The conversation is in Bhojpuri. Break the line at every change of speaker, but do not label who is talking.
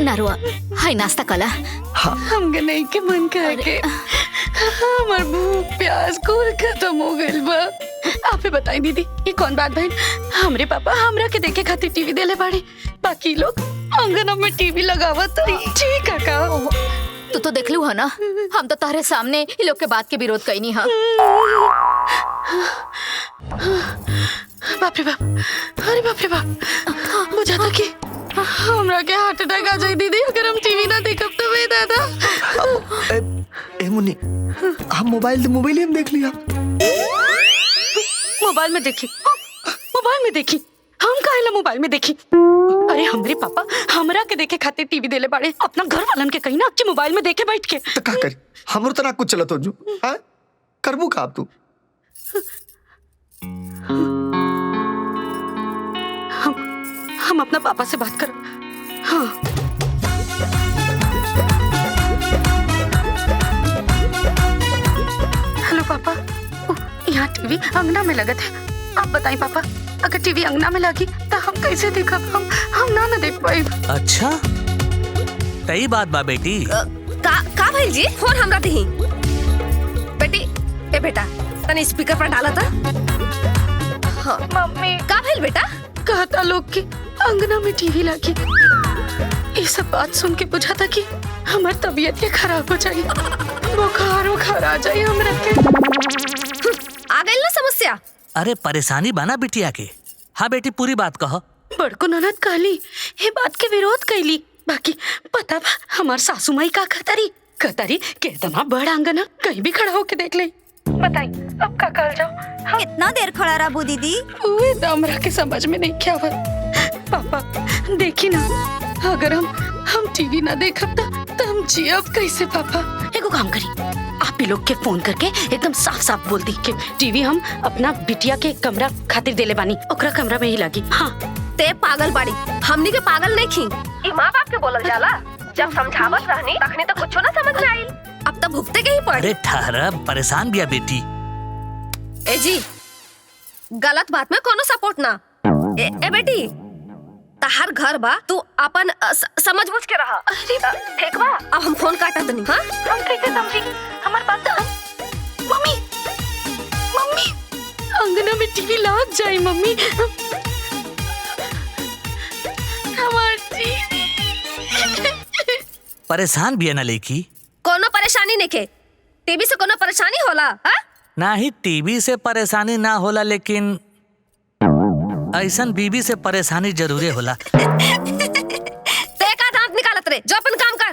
ना रुआ, हाय नाश्ता कला।
हमके नहीं के मन कह के हमार भूख प्यास कुल खत्म हो गइल बा। आप ही बताई दीदी, ये कौन बात भाई? हमरे पापा हमरा के देखे खातिर टीवी देले बाड़े, बाकी लोग आंगन में टीवी लगावत। ठीक है का?
तू तो देख लू है ना, हम तो तारे सामने ये लोग के बात के विरोध कई नहीं। हाँ
बाप रे बाप, अरे बाप रे बाप, बुझाता कि हमरा के हार्ट अटैक आ जाए दीदी अगर हम टीवी ना देखब तो। वे दादा
ए मुन्नी, हम मोबाइल ही हम देख लिया।
मोबाइल में देखी हम काहेला मोबाइल में देखी? अरे हमरे पापा हमरा के देखे खातिर टीवी देले बाड़े, अपना घर वालन के कहीं ना कि मोबाइल में देखे बैठ के।
तो का करी, हमरो तो ना कुछ चलत हो जू। हां करबू का आप तू?
हम अपना पापा से बात कर। हाँ हेलो पापा, यहाँ टीवी अंगना में लगत है। आप बताइए पापा, अगर टीवी अंगना में लगी तो हम कैसे देखब? हम ना देख पाए।
अच्छा तई बात बा बेटी।
का भाई जी फोन हमरा दही। बेटी ए बेटा तने स्पीकर पर डाला था। हाँ
मम्मी
का भाई बेटा?
कहता लोग कि अंगना में टीवी लगी। ये सब बात सुन के बुझा था कि हमारी तबीयत ये खराब हो जाए, बुखार आ जाए हमरा के।
आ गई ना समस्या?
अरे परेशानी बना बिटिया के। हाँ बेटी पूरी बात कह।
बड़को ननद कहली ये बात के विरोध कैली, बाकी पता बा हमार सासू माई का कहतारी कितना बड़ा आंगन कहीं भी खड़ा होके देख ले। बताई अब का कर जाओ?
कितना देर खड़ा रहा दीदी?
हमरा के समझ में नहीं क्या हुआ। पापा देखी ना, अगर हम टीवी ना देखब तो हम जियब कैसे? पापा एगो काम करी, आप ही लोग के फोन करके एकदम साफ साफ बोल दी कि टीवी हम अपना बिटिया के कमरा खातिर देले बानी, ओकरा कमरा में ही लगी। हाँ
ते पागल बाड़ी, हमनी के पागल नहीं खी। ई माँ बाप के बोलल जाला, जब समझावत रहनी तखनी तो कुछ ना समझ में आइल, अब तो भुगते के ही पड़े।
अरे ठहरा, परेशान बिया बेटी।
ए जी गलत बात में कोनो सपोर्ट ना। ए बेटी तहार घर बा, तू अपन समझ बुझ के रहा। ठीक बा, अब हम फोन काटा दनी। हाँ
हम कैसे समझी? हमार बात मम्मी अंगना में टीवी लग जाए। मम्मी हमार टीवी।
परेशान बिया ना लेकी।
कोनो परेशानी नहीं के, टीवी से कोनो परेशानी होला? हाँ
ना ही टीवी से परेशानी ना होला, लेकिन ऐसन बीबी से परेशानी जरूरे होला।
ते का दांत निकालत रे, जो अपन काम कर।